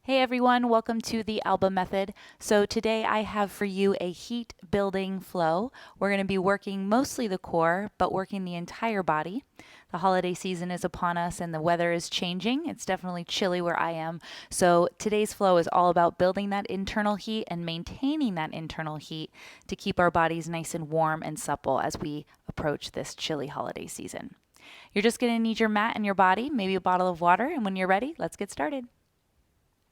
Hey everyone, welcome to the Alba method. So today I have for you a heat building flow. We're going to be working mostly the core, but working the entire body. The holiday season is upon us and the weather is changing. It's definitely chilly where I am. So today's flow is all about building that internal heat and maintaining that internal heat to keep our bodies nice and warm and supple as we approach this chilly holiday season. You're just going to need your mat and your body, maybe a bottle of water, and when you're ready, let's get started.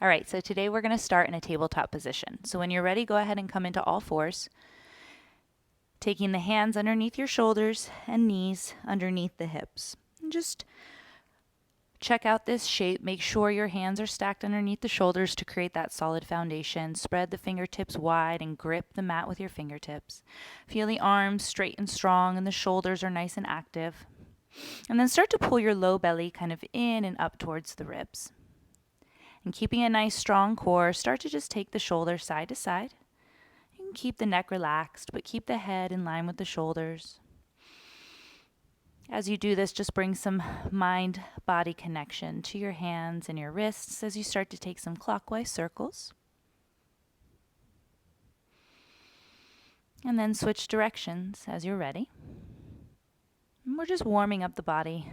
All right, so today we're going to start in a tabletop position. So when you're ready, go ahead and come into all fours, taking the hands underneath your shoulders and knees underneath the hips. And just check out this shape. Make sure your hands are stacked underneath the shoulders to create that solid foundation. Spread the fingertips wide and grip the mat with your fingertips. Feel the arms straight and strong and the shoulders are nice and active. And then start to pull your low belly kind of in and up towards the ribs. And keeping a nice strong core, start to just take the shoulders side to side. You can keep the neck relaxed, but keep the head in line with the shoulders. As you do this, just bring some mind-body connection to your hands and your wrists as you start to take some clockwise circles. And then switch directions as you're ready. And we're just warming up the body,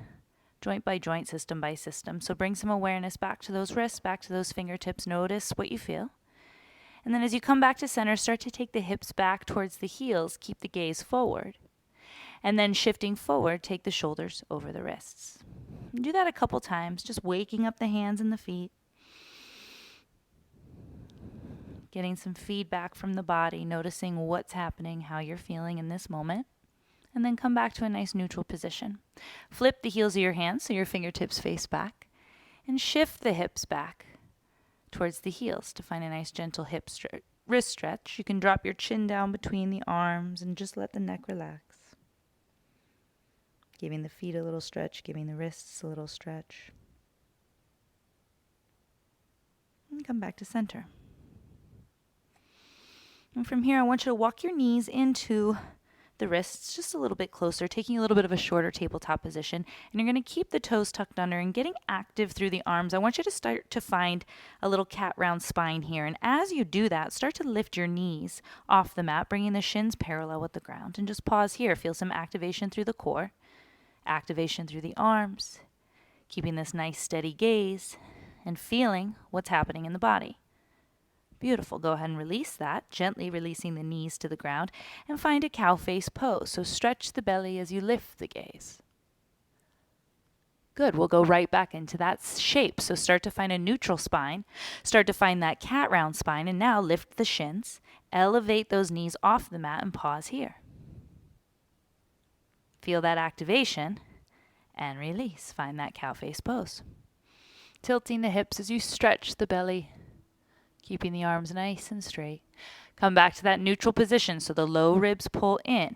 joint by joint, system by system. So bring some awareness back to those wrists, back to those fingertips. Notice what you feel. And then as you come back to center, start to take the hips back towards the heels. Keep the gaze forward. And then shifting forward, take the shoulders over the wrists. And do that a couple times, just waking up the hands and the feet. Getting some feedback from the body, noticing what's happening, how you're feeling in this moment. And then come back to a nice neutral position. Flip the heels of your hands so your fingertips face back. And shift the hips back towards the heels to find a nice gentle wrist stretch. You can drop your chin down between the arms and just let the neck relax. Giving the feet a little stretch, giving the wrists a little stretch. And come back to center. And from here, I want you to walk your knees into the wrists just a little bit closer, taking a little bit of a shorter tabletop position. And you're going to keep the toes tucked under and getting active through the arms. I want you to start to find a little cat round spine here. And as you do that, start to lift your knees off the mat, bringing the shins parallel with the ground. And just pause here. Feel some activation through the core, activation through the arms, keeping this nice steady gaze and feeling what's happening in the body. Beautiful. Go ahead and release that, gently releasing the knees to the ground, and find a cow face pose. So stretch the belly as you lift the gaze. Good. We'll go right back into that shape. So start to find a neutral spine. Start to find that cat round spine, and now lift the shins. Elevate those knees off the mat and pause here. Feel that activation and release. Find that cow face pose. Tilting the hips as you stretch the belly. Keeping the arms nice and straight. Come back to that neutral position so the low ribs pull in.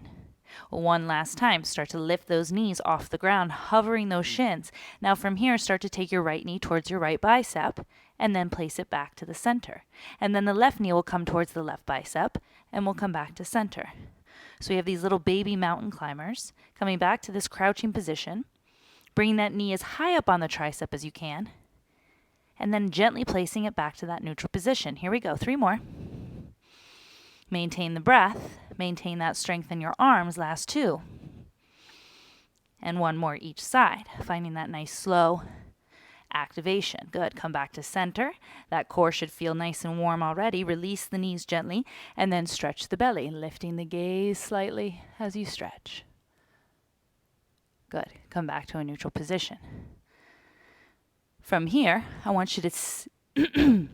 One last time, start to lift those knees off the ground, hovering those shins. Now from here, start to take your right knee towards your right bicep and then place it back to the center. And then the left knee will come towards the left bicep and we'll come back to center. So we have these little baby mountain climbers coming back to this crouching position, bringing that knee as high up on the tricep as you can, and then gently placing it back to that neutral position. Here we go. 3 more. Maintain the breath. Maintain that strength in your arms. Last 2. And 1 more each side. Finding that nice slow activation. Good. Come back to center. That core should feel nice and warm already. Release the knees gently and then stretch the belly, lifting the gaze slightly as you stretch. Good. Come back to a neutral position. From here, I want you to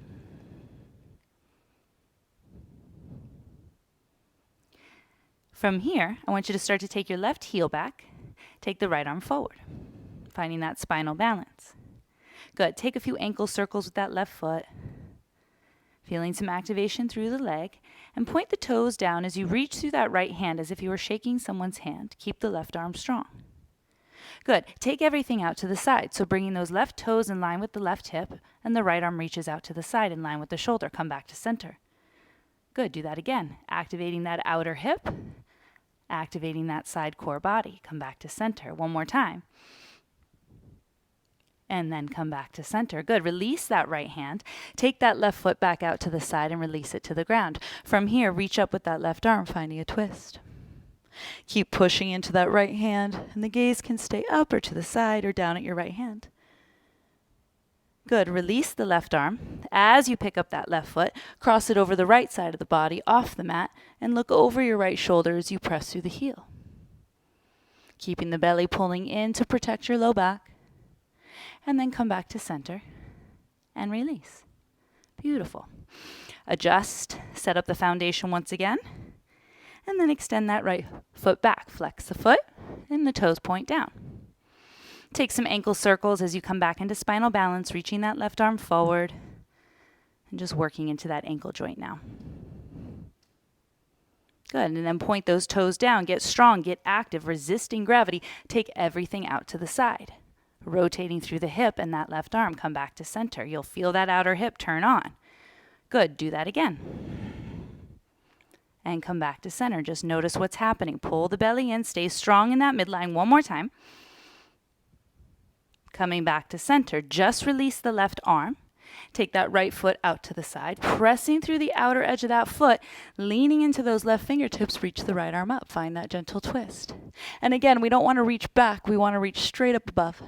From here, I want you to start to take your left heel back, take the right arm forward, finding that spinal balance. Good. Take a few ankle circles with that left foot, feeling some activation through the leg, and point the toes down as you reach through that right hand as if you were shaking someone's hand. Keep the left arm strong. Good. Take everything out to the side. So bringing those left toes in line with the left hip and the right arm reaches out to the side in line with the shoulder. Come back to center. Good. Do that again. Activating that outer hip, activating that side core body. Come back to center. 1 more time. and then come back to center. Good. Release that right hand. Take that left foot back out to the side and release it to the ground. From here, reach up with that left arm, finding a twist. Keep pushing into that right hand, and the gaze can stay up or to the side or down at your right hand. Good. Release the left arm. As you pick up that left foot, cross it over the right side of the body off the mat and look over your right shoulder as you press through the heel. Keeping the belly pulling in to protect your low back. And then come back to center and release. Beautiful. Adjust, set up the foundation once again, and then extend that right foot back. Flex the foot and the toes point down. Take some ankle circles as you come back into spinal balance, reaching that left arm forward and just working into that ankle joint now. Good, and then point those toes down, get strong, get active, resisting gravity. Take everything out to the side, rotating through the hip and that left arm, come back to center. You'll feel that outer hip turn on. Good, do that again. And come back to center. Just notice what's happening. Pull the belly in, stay strong in that midline. One more time. Coming back to center, just release the left arm. Take that right foot out to the side, pressing through the outer edge of that foot, leaning into those left fingertips, reach the right arm up. Find that gentle twist. And again, we don't want to reach back. We want to reach straight up above.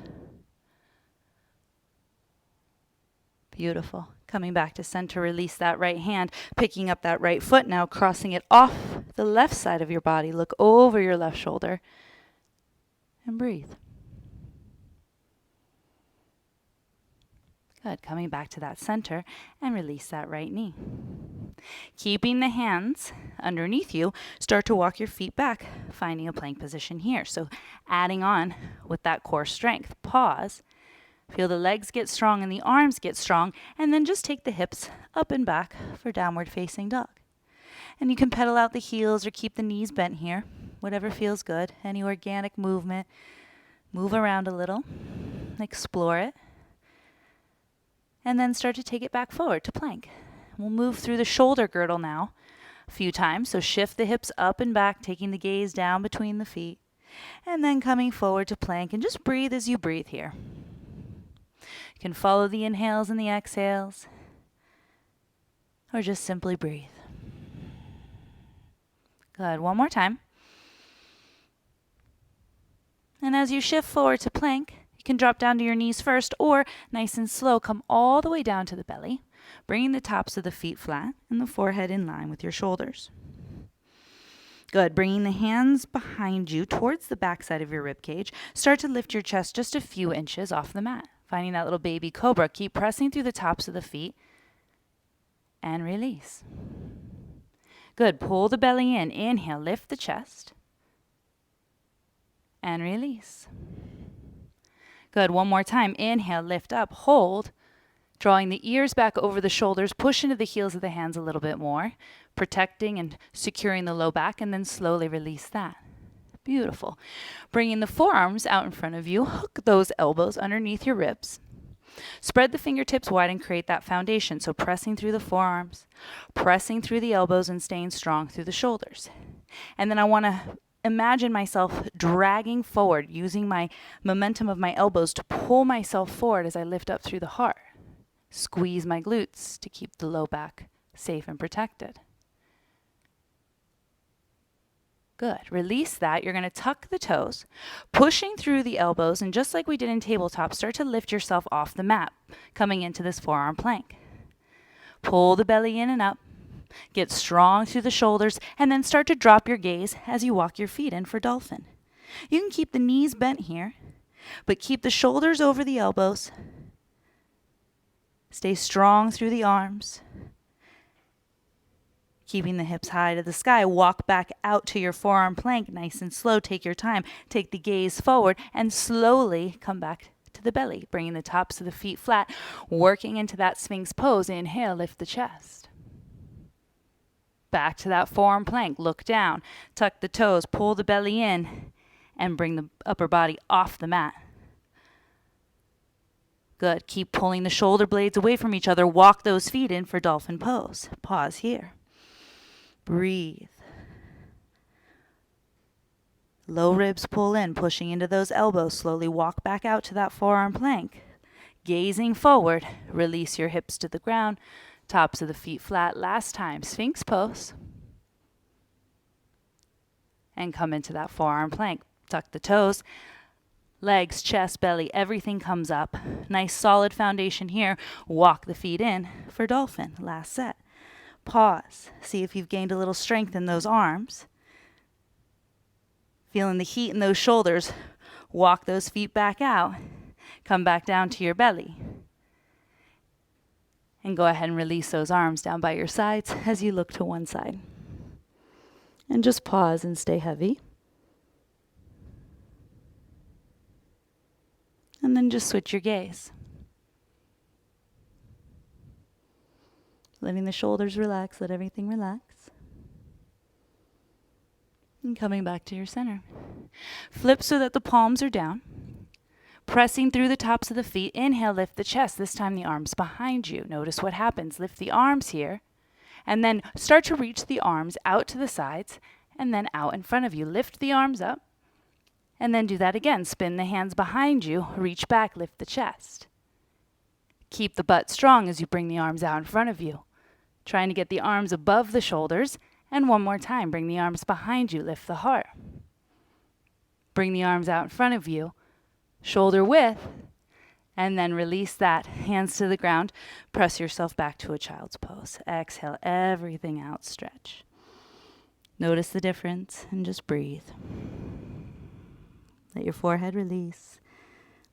Beautiful. Coming back to center, release that right hand, picking up that right foot now, crossing it off the left side of your body. Look over your left shoulder and breathe. Good. Coming back to that center and release that right knee. Keeping the hands underneath you, start to walk your feet back, finding a plank position here. So adding on with that core strength. Pause. Feel the legs get strong and the arms get strong, and then just take the hips up and back for downward facing dog. And you can pedal out the heels or keep the knees bent here, whatever feels good. Any organic movement. Move around a little. Explore it. And then start to take it back forward to plank. We'll move through the shoulder girdle now a few times. So shift the hips up and back, taking the gaze down between the feet. And then coming forward to plank, and just breathe as you breathe here. You can follow the inhales and the exhales, or just simply breathe. Good. One more time. And as you shift forward to plank, you can drop down to your knees first, or nice and slow, come all the way down to the belly, bringing the tops of the feet flat and the forehead in line with your shoulders. Good. Bringing the hands behind you towards the backside of your rib cage. Start to lift your chest just a few inches off the mat. Finding that little baby cobra. Keep pressing through the tops of the feet and release. Good. Pull the belly in. Inhale, lift the chest and release. Good. One more time. Inhale, lift up, hold, drawing the ears back over the shoulders, push into the heels of the hands a little bit more, protecting and securing the low back, and then slowly release that. Beautiful. Bringing the forearms out in front of you, hook those elbows underneath your ribs. Spread the fingertips wide and create that foundation. So pressing through the forearms, pressing through the elbows, and staying strong through the shoulders. And then I want to imagine myself dragging forward, using my momentum of my elbows to pull myself forward as I lift up through the heart. Squeeze my glutes to keep the low back safe and protected. Good. Release that. You're going to tuck the toes, pushing through the elbows, and just like we did in tabletop, start to lift yourself off the mat, coming into this forearm plank. Pull the belly in and up. Get strong through the shoulders, and then start to drop your gaze as you walk your feet in for dolphin. You can keep the knees bent here, but keep the shoulders over the elbows. Stay strong through the arms. Keeping the hips high to the sky. Walk back out to your forearm plank, nice and slow. Take your time. Take the gaze forward, and slowly come back to the belly, bringing the tops of the feet flat, working into that Sphinx pose. Inhale, lift the chest. Back to that forearm plank. Look down. Tuck the toes. Pull the belly in. And bring the upper body off the mat. Good. Keep pulling the shoulder blades away from each other. Walk those feet in for dolphin pose. Pause here. Breathe. Low ribs pull in, pushing into those elbows. Slowly walk back out to that forearm plank. Gazing forward, release your hips to the ground, tops of the feet flat. Last time, Sphinx pose. And come into that forearm plank. Tuck the toes, legs, chest, belly, everything comes up. Nice solid foundation here. Walk the feet in for dolphin. Last set. Pause. See if you've gained a little strength in those arms. Feeling the heat in those shoulders. Walk those feet back out. Come back down to your belly. And go ahead and release those arms down by your sides as you look to one side. And just pause and stay heavy. And then just switch your gaze. Letting the shoulders relax, let everything relax. And coming back to your center. Flip so that the palms are down. Pressing through the tops of the feet. Inhale, lift the chest. This time the arms behind you. Notice what happens. Lift the arms here. And then start to reach the arms out to the sides and then out in front of you. Lift the arms up. And then do that again. Spin the hands behind you. Reach back, lift the chest. Keep the butt strong as you bring the arms out in front of you. Trying to get the arms above the shoulders. And one more time, bring the arms behind you, lift the heart. Bring the arms out in front of you, shoulder width, and then release that, hands to the ground. Press yourself back to a child's pose. Exhale, everything out, stretch. Notice the difference and just breathe. Let your forehead release.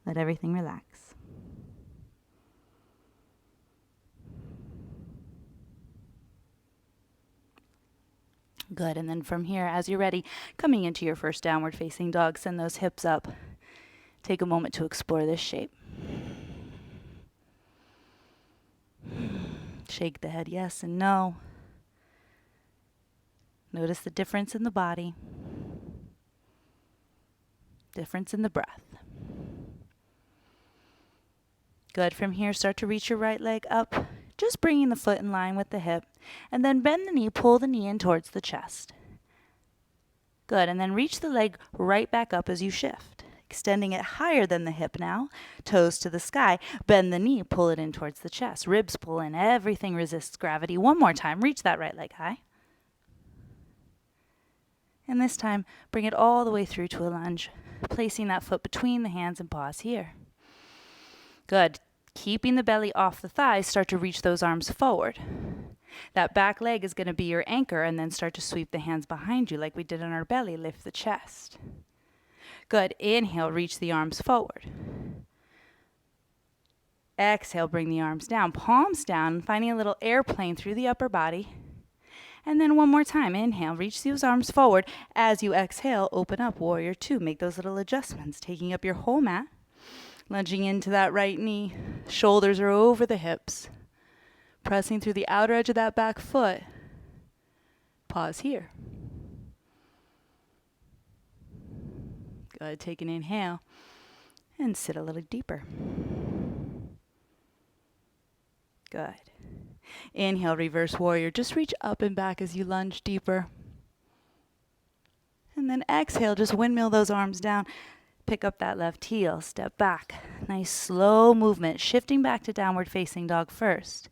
Let everything relax. Good, and then from here, as you're ready, coming into your first downward facing dog, send those hips up. Take a moment to explore this shape. Shake the head yes and no. Notice the difference in the body. Difference in the breath. Good, from here, start to reach your right leg up. Just bringing the foot in line with the hip. And then bend the knee, pull the knee in towards the chest. Good, and then reach the leg right back up as you shift. Extending it higher than the hip now. Toes to the sky. Bend the knee, pull it in towards the chest. Ribs pull in, everything resists gravity. One more time, reach that right leg high. And this time, bring it all the way through to a lunge. Placing that foot between the hands and pause here. Good. Keeping the belly off the thighs, start to reach those arms forward. That back leg is going to be your anchor, and then start to sweep the hands behind you like we did on our belly. Lift the chest. Good. Inhale, reach the arms forward. Exhale, bring the arms down. Palms down, finding a little airplane through the upper body. And then one more time. Inhale, reach those arms forward. As you exhale, open up, warrior two. Make those little adjustments, taking up your whole mat. Lunging into that right knee. Shoulders are over the hips. Pressing through the outer edge of that back foot. Pause here. Good. Take an inhale. And sit a little deeper. Good. Inhale, reverse warrior. Just reach up and back as you lunge deeper. And then exhale, just windmill those arms down. Pick up that left heel, step back. Nice slow movement, shifting back to downward facing dog first.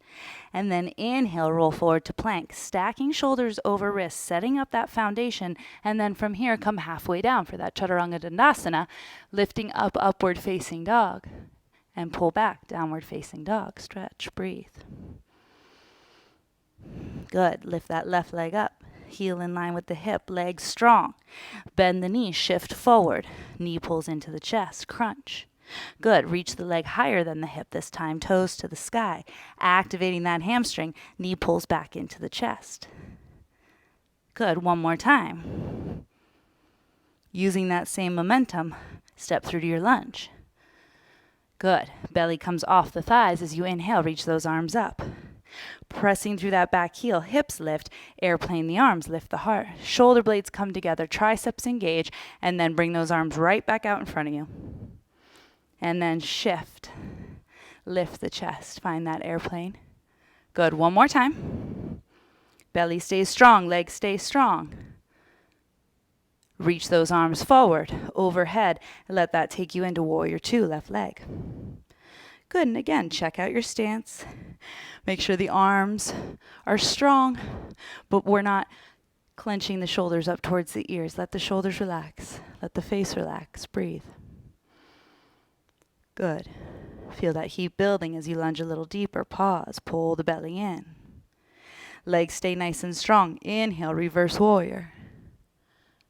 And then inhale, roll forward to plank, stacking shoulders over wrists, setting up that foundation. And then from here, come halfway down for that Chaturanga Dandasana, lifting up, upward facing dog. And pull back, downward facing dog. Stretch, breathe. Good, lift that left leg up. Heel in line with the hip, legs strong. Bend the knee, shift forward. Knee pulls into the chest, crunch. Good, reach the leg higher than the hip this time, toes to the sky. Activating that hamstring, knee pulls back into the chest. Good, one more time. Using that same momentum, step through to your lunge. Good, belly comes off the thighs as you inhale, reach those arms up. Pressing through that back heel, hips lift, airplane the arms, lift the heart. Shoulder blades come together, triceps engage, and then bring those arms right back out in front of you. And then shift. Lift the chest, find that airplane. Good, one more time. Belly stays strong, legs stay strong. Reach those arms forward, overhead, and let that take you into warrior two, left leg. Good, and again, check out your stance. Make sure the arms are strong, but we're not clenching the shoulders up towards the ears. Let the shoulders relax. Let the face relax. Breathe. Good. Feel that heat building as you lunge a little deeper. Pause. Pull the belly in. Legs stay nice and strong. Inhale, reverse warrior.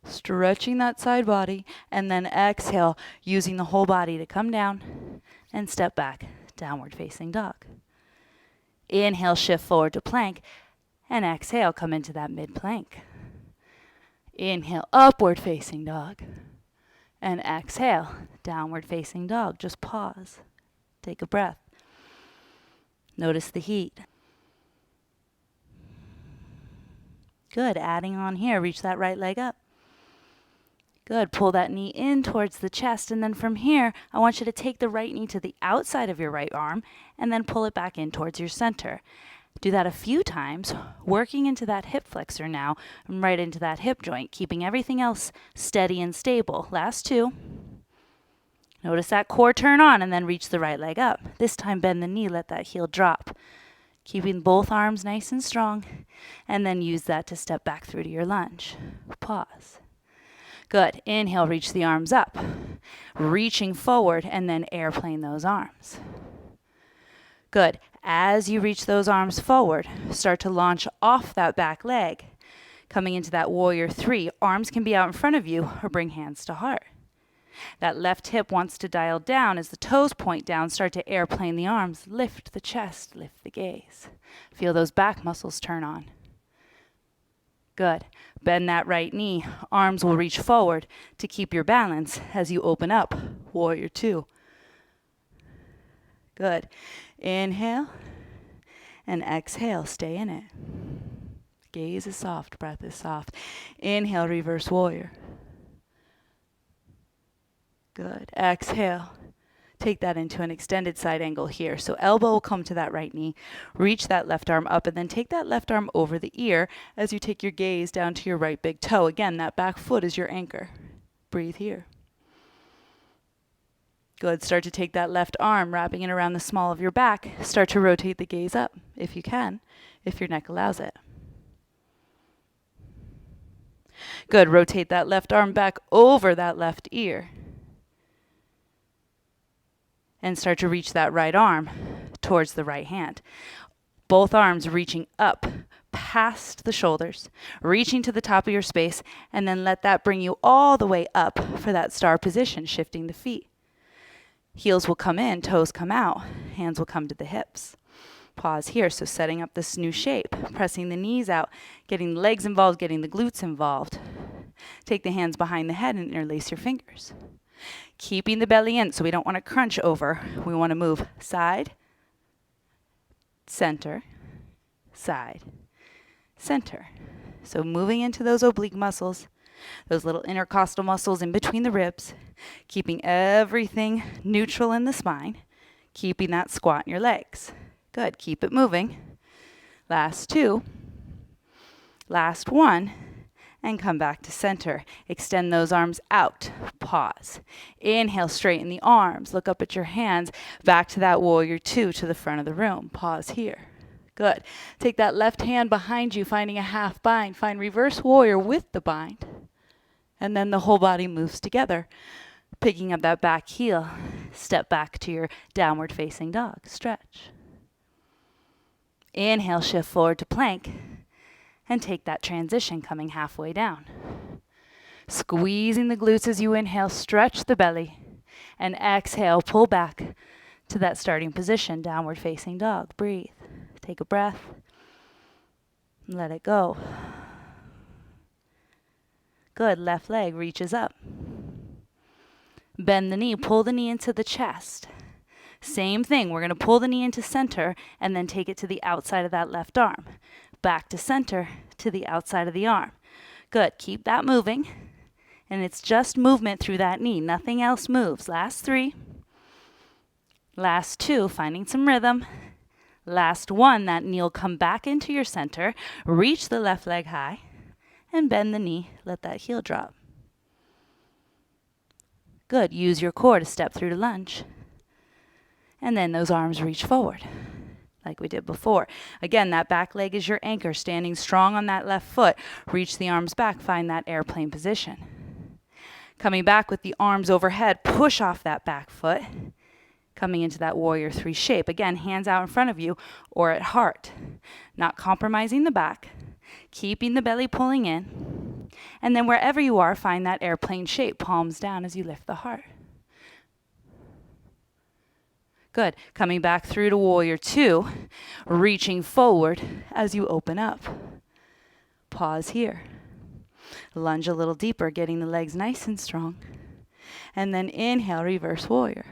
Stretching that side body, and then exhale, using the whole body to come down and step back, downward facing dog. Inhale, shift forward to plank, and exhale, come into that mid plank. Inhale, upward facing dog, and exhale, downward facing dog. Just pause, take a breath. Notice the heat. Good, adding on here, reach that right leg up. Good, pull that knee in towards the chest, and then from here, I want you to take the right knee to the outside of your right arm, and then pull it back in towards your center. Do that a few times, working into that hip flexor now, and right into that hip joint, keeping everything else steady and stable. Last two. Notice that core turn on, and then reach the right leg up. This time, bend the knee, let that heel drop. Keeping both arms nice and strong, and then use that to step back through to your lunge. Pause. Good. Inhale, reach the arms up. Reaching forward, and then airplane those arms. Good. As you reach those arms forward, start to launch off that back leg. Coming into that warrior three, arms can be out in front of you or bring hands to heart. That left hip wants to dial down as the toes point down, start to airplane the arms, lift the chest, lift the gaze. Feel those back muscles turn on. Good. Bend that right knee. Arms will reach forward to keep your balance as you open up. Warrior two. Good. Inhale and exhale. Stay in it. Gaze is soft. Breath is soft. Inhale, reverse warrior. Good. Exhale. Take that into an extended side angle here. So elbow will come to that right knee. Reach that left arm up, and then take that left arm over the ear as you take your gaze down to your right big toe. Again, that back foot is your anchor. Breathe here. Good. Start to take that left arm, wrapping it around the small of your back. Start to rotate the gaze up, if you can, if your neck allows it. Good. Rotate that left arm back over that left ear. And start to reach that right arm towards the right hand. Both arms reaching up past the shoulders, reaching to the top of your space, and then let that bring you all the way up for that star position, shifting the feet. Heels will come in, toes come out, hands will come to the hips. Pause here, so setting up this new shape, pressing the knees out, getting the legs involved, getting the glutes involved. Take the hands behind the head and interlace your fingers. Keeping the belly in, so we don't want to crunch over. We want to move side, center, side, center. So moving into those oblique muscles, those little intercostal muscles in between the ribs, keeping everything neutral in the spine, keeping that squat in your legs. Good, keep it moving. Last two, last one, and come back to center. Extend those arms out. Pause. Inhale, straighten the arms. Look up at your hands. Back to that warrior two to the front of the room. Pause here. Good. Take that left hand behind you, finding a half bind. Find reverse warrior with the bind. And then the whole body moves together. Picking up that back heel. Step back to your downward facing dog. Stretch. Inhale, shift forward to plank. And take that transition coming halfway down. Squeezing the glutes as you inhale, stretch the belly. And exhale, pull back to that starting position, downward facing dog. Breathe. Take a breath. Let it go. Good. Left leg reaches up. Bend the knee, pull the knee into the chest. Same thing, we're going to pull the knee into center and then take it to the outside of that left arm. Back to center to the outside of the arm. Good, keep that moving. And it's just movement through that knee, nothing else moves. Last three. Last two, finding some rhythm. Last one, that knee will come back into your center. Reach the left leg high and bend the knee, let that heel drop. Good, use your core to step through to lunge. And then those arms reach forward, like we did before. Again, that back leg is your anchor, standing strong on that left foot. Reach the arms back, find that airplane position. Coming back with the arms overhead, push off that back foot, coming into that warrior three shape. Again, hands out in front of you or at heart. Not compromising the back, keeping the belly pulling in. And then wherever you are, find that airplane shape, palms down as you lift the heart. Good. Coming back through to warrior two, reaching forward as you open up. Pause here. Lunge a little deeper, getting the legs nice and strong. And then inhale, reverse warrior.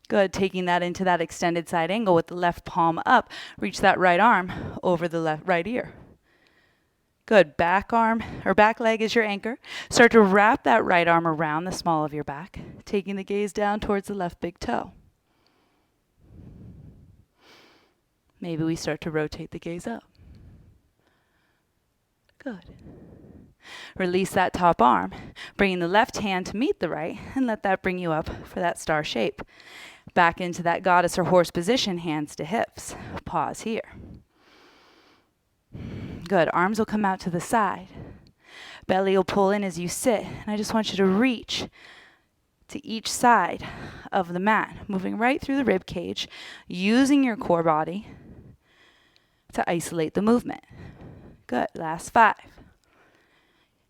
Good. Taking that into that extended side angle with the left palm up. Reach that right arm over the right ear. Good. Back arm or back leg is your anchor. Start to wrap that right arm around the small of your back, taking the gaze down towards the left big toe. Maybe we start to rotate the gaze up. Good. Release that top arm, bringing the left hand to meet the right, and let that bring you up for that star shape. Back into that goddess or horse position, hands to hips. Pause here. Good. Arms will come out to the side. Belly will pull in as you sit, and I just want you to reach to each side of the mat, moving right through the rib cage, using your core body to isolate the movement. Good. Last 5.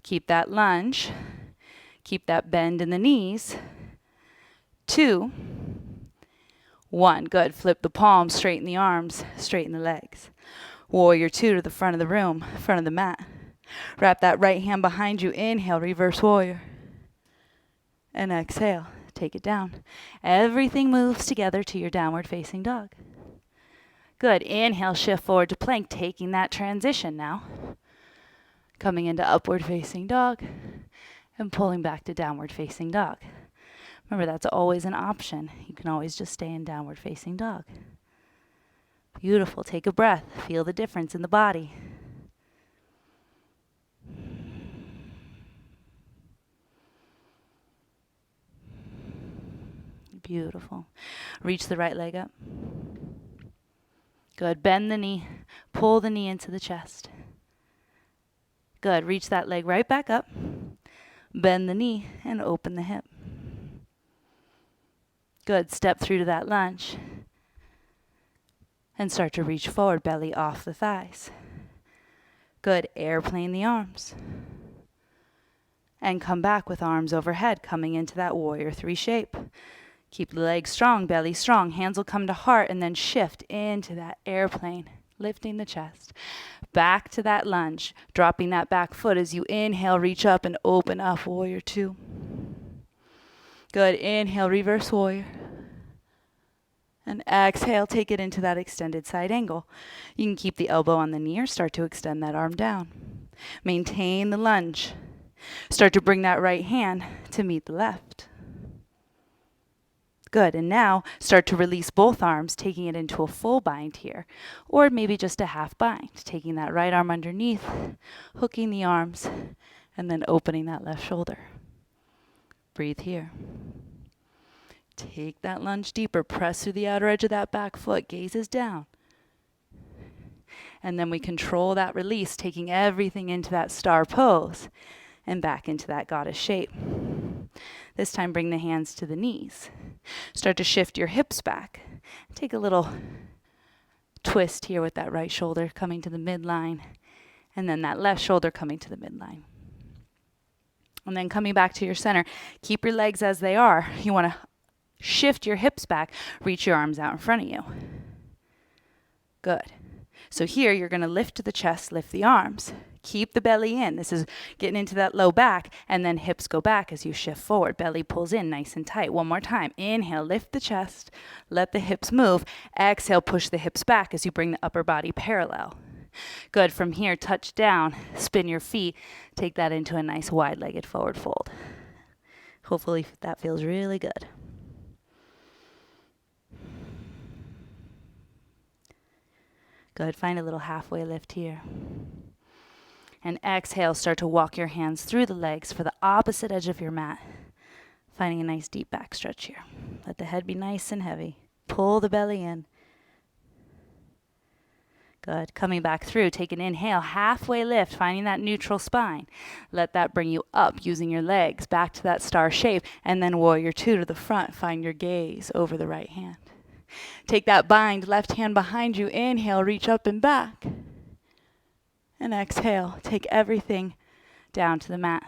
Keep that lunge. Keep that bend in the knees. 2, 1. Good. Flip the palms, straighten the arms, straighten the legs. Warrior 2 to the front of the room, front of the mat. Wrap that right hand behind you. Inhale, reverse warrior. And exhale, take it down. Everything moves together to your downward facing dog. Good. Inhale, shift forward to plank, taking that transition now. Coming into upward facing dog and pulling back to downward facing dog. Remember, that's always an option. You can always just stay in downward facing dog. Beautiful. Take a breath. Feel the difference in the body. Beautiful. Reach the right leg up. Good. Bend the knee. Pull the knee into the chest. Good. Reach that leg right back up. Bend the knee and open the hip. Good. Step through to that lunge. And start to reach forward, belly off the thighs. Good. Airplane the arms. And come back with arms overhead, coming into that warrior 3 shape. Keep the legs strong, belly strong. Hands will come to heart and then shift into that airplane, lifting the chest. Back to that lunge, dropping that back foot as you inhale, reach up and open up, warrior 2. Good. Inhale, reverse warrior. And exhale, take it into that extended side angle. You can keep the elbow on the knee or start to extend that arm down. Maintain the lunge. Start to bring that right hand to meet the left. Good. And now start to release both arms, taking it into a full bind here, or maybe just a half bind, taking that right arm underneath, hooking the arms, and then opening that left shoulder. Breathe here. Take that lunge deeper. Press through the outer edge of that back foot. Gazes down. And then we control that release, taking everything into that star pose and back into that goddess shape. This time, bring the hands to the knees. Start to shift your hips back. Take a little twist here with that right shoulder coming to the midline, and then that left shoulder coming to the midline. And then coming back to your center, keep your legs as they are. You want to shift your hips back, reach your arms out in front of you. Good. So here you're going to lift the chest, lift the arms. Keep the belly in. This is getting into that low back, and then hips go back as you shift forward. Belly pulls in nice and tight. One more time. Inhale, lift the chest, let the hips move. Exhale, push the hips back as you bring the upper body parallel. Good. From here, touch down, spin your feet, take that into a nice wide-legged forward fold. Hopefully that feels really good. Good. Find a little halfway lift here. And exhale, start to walk your hands through the legs for the opposite edge of your mat. Finding a nice deep back stretch here. Let the head be nice and heavy. Pull the belly in. Good. Coming back through, take an inhale, halfway lift, finding that neutral spine. Let that bring you up, using your legs back to that star shape, and then warrior two to the front. Find your gaze over the right hand. Take that bind, left hand behind you. Inhale, reach up and back. And exhale, take everything down to the mat.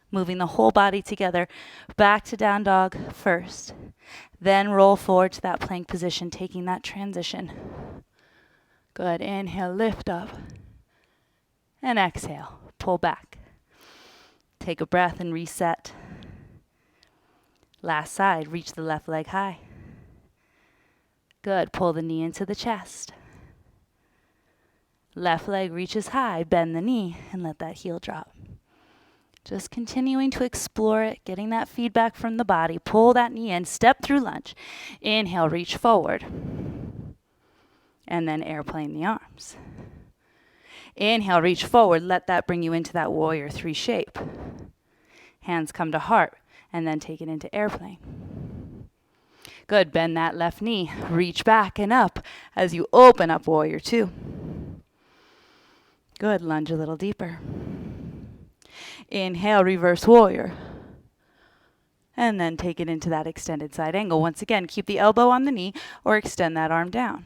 Moving the whole body together, back to down dog first. Then roll forward to that plank position, taking that transition. Good. Inhale, lift up. And exhale, pull back. Take a breath and reset. Last side, reach the left leg high. Good. Pull the knee into the chest. Left leg reaches high, bend the knee, and let that heel drop. Just continuing to explore it, getting that feedback from the body. Pull that knee in, step through lunge. Inhale, reach forward. And then airplane the arms. Inhale, reach forward. Let that bring you into that warrior three shape. Hands come to heart, and then take it into airplane. Good. Bend that left knee. Reach back and up as you open up warrior two. Good. Lunge a little deeper. Inhale, reverse warrior. And then take it into that extended side angle. Once again, keep the elbow on the knee or extend that arm down.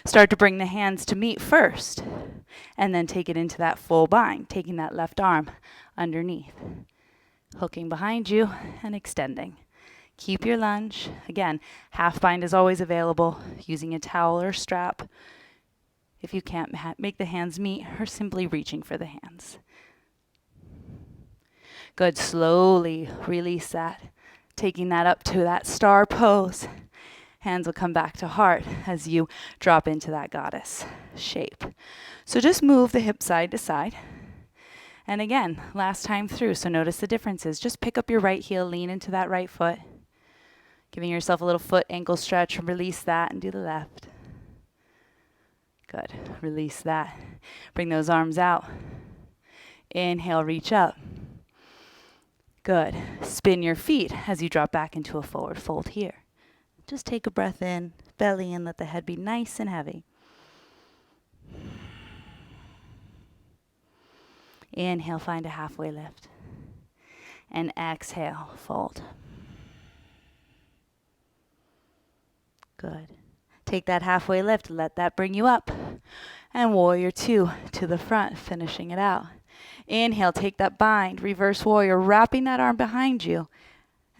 Start to bring the hands to meet first, and then take it into that full bind, taking that left arm underneath, hooking behind you and extending. Keep your lunge. Again, half bind is always available, using a towel or strap if you can't make the hands meet, or simply reaching for the hands. Good. Slowly release that, taking that up to that star pose. Hands will come back to heart as you drop into that goddess shape. So just move the hips side to side. And again, last time through, so notice the differences. Just pick up your right heel, lean into that right foot. Giving yourself a little foot ankle stretch, release that and do the left. Good. Release that. Bring those arms out. Inhale, reach up. Good. Spin your feet as you drop back into a forward fold here. Just take a breath in, belly in, let the head be nice and heavy. Inhale, find a halfway lift. And exhale, fold. Good. Take that halfway lift, let that bring you up. And warrior two to the front, finishing it out. Inhale, take that bind, reverse warrior, wrapping that arm behind you.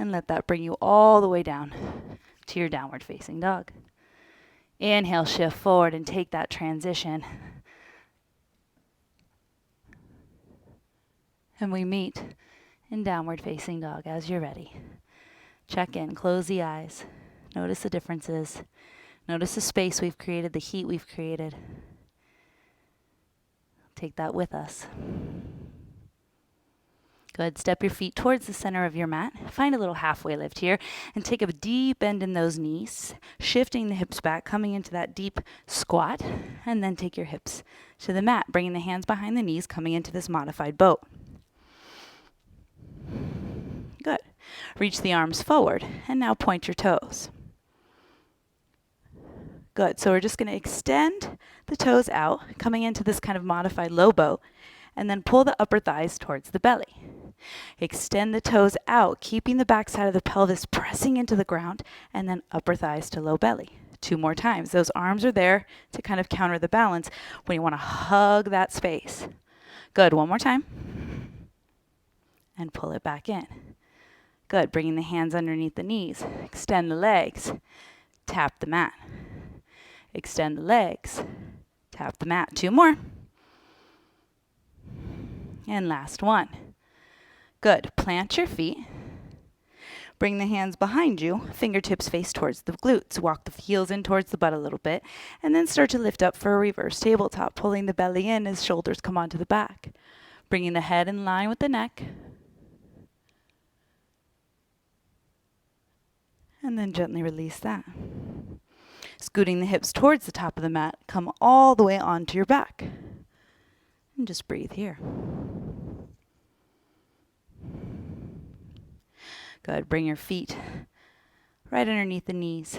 And let that bring you all the way down to your downward facing dog. Inhale, shift forward and take that transition. And we meet in downward facing dog as you're ready. Check in, close the eyes. Notice the differences. Notice the space we've created, the heat we've created. Take that with us. Good. Step your feet towards the center of your mat. Find a little halfway lift here and take a deep bend in those knees, shifting the hips back, coming into that deep squat, and then take your hips to the mat, bringing the hands behind the knees, coming into this modified boat. Good. Reach the arms forward and now point your toes. Good. So we're just going to extend the toes out, coming into this kind of modified low boat, and then pull the upper thighs towards the belly. Extend the toes out, keeping the back side of the pelvis pressing into the ground, and then upper thighs to low belly. 2 more times. Those arms are there to kind of counter the balance when you want to hug that space. Good. 1 more time. And pull it back in. Good. Bringing the hands underneath the knees. Extend the legs. Tap the mat. Extend the legs. Tap the mat. 2 more. And last one. Good. Plant your feet. Bring the hands behind you. Fingertips face towards the glutes. Walk the heels in towards the butt a little bit. And then start to lift up for a reverse tabletop, pulling the belly in as shoulders come onto the back. Bringing the head in line with the neck. And then gently release that. Scooting the hips towards the top of the mat. Come all the way onto your back. And just breathe here. Good. Bring your feet right underneath the knees.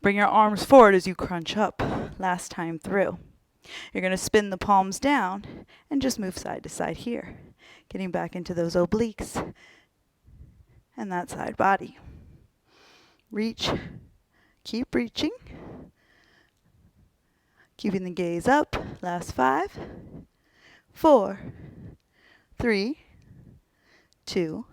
Bring your arms forward as you crunch up. Last time through. You're going to spin the palms down and just move side to side here. Getting back into those obliques and that side body. Reach. Keep reaching. Keeping the gaze up. Last 5, 4, 3, 2,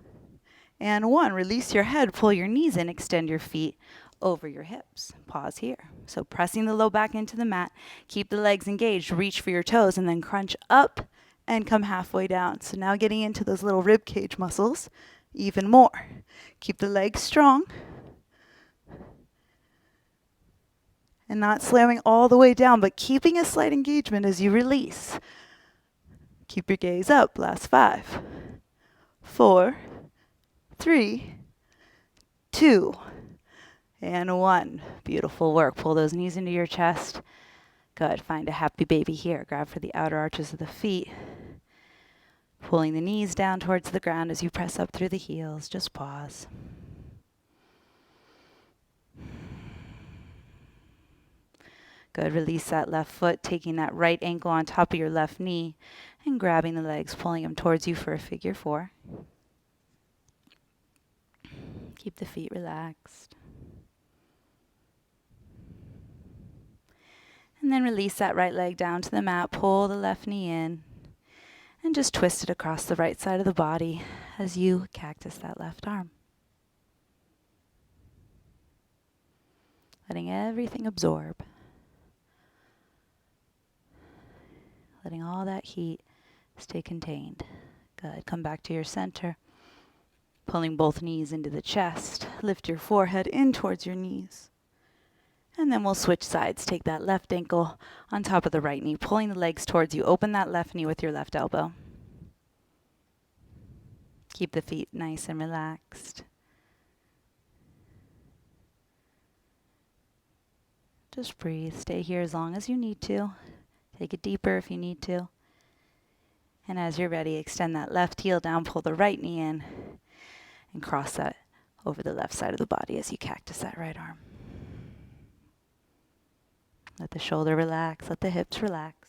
and 1. Release your head. Pull your knees in. Extend your feet over your hips. Pause here. So pressing the low back into the mat. Keep the legs engaged. Reach for your toes and then crunch up and come halfway down. So now getting into those little rib cage muscles even more. Keep the legs strong. And not slamming all the way down, but keeping a slight engagement as you release. Keep your gaze up. Last 5, 4, 3, 2, and 1. Beautiful work. Pull those knees into your chest. Good. Find a happy baby here. Grab for the outer arches of the feet. Pulling the knees down towards the ground as you press up through the heels. Just pause. Good. Release that left foot, taking that right ankle on top of your left knee and grabbing the legs, pulling them towards you for a figure 4. Keep the feet relaxed. And then release that right leg down to the mat, pull the left knee in, and just twist it across the right side of the body as you cactus that left arm. Letting everything absorb. Letting all that heat stay contained. Good. Come back to your center. Pulling both knees into the chest. Lift your forehead in towards your knees. And then we'll switch sides. Take that left ankle on top of the right knee, pulling the legs towards you. Open that left knee with your left elbow. Keep the feet nice and relaxed. Just breathe. Stay here as long as you need to. Take it deeper if you need to. And as you're ready, extend that left heel down, pull the right knee in, and cross that over the left side of the body as you cactus that right arm. Let the shoulder relax, let the hips relax.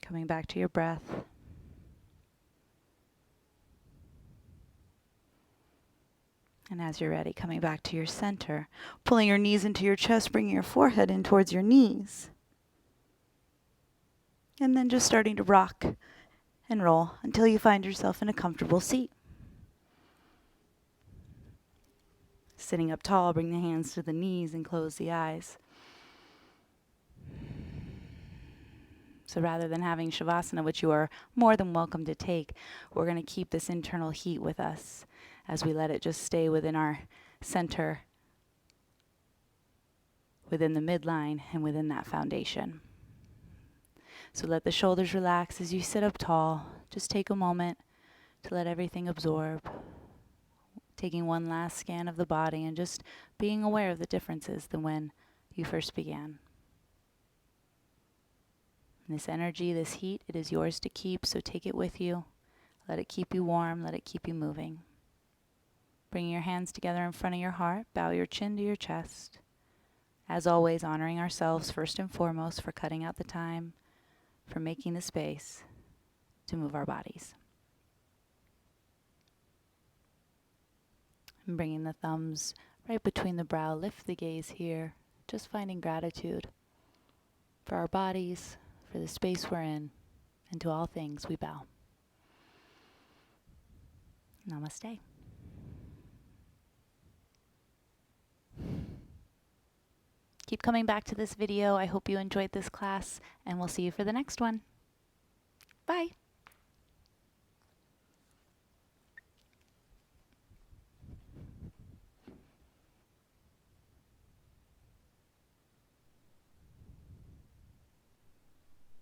Coming back to your breath. And as you're ready, coming back to your center, pulling your knees into your chest, bringing your forehead in towards your knees. And then just starting to rock and roll until you find yourself in a comfortable seat. Sitting up tall, bring the hands to the knees and close the eyes. So rather than having Shavasana, which you are more than welcome to take, we're going to keep this internal heat with us as we let it just stay within our center, within the midline, and within that foundation. So let the shoulders relax as you sit up tall. Just take a moment to let everything absorb. Taking one last scan of the body and just being aware of the differences than when you first began. And this energy, this heat, it is yours to keep, so take it with you. Let it keep you warm, let it keep you moving. Bring your hands together in front of your heart, bow your chin to your chest. As always, honoring ourselves first and foremost for cutting out the time, for making the space to move our bodies. And bringing the thumbs right between the brow, lift the gaze here, just finding gratitude for our bodies, for the space we're in, and to all things we bow. Namaste. Keep coming back to this video. I hope you enjoyed this class, and we'll see you for the next one. Bye.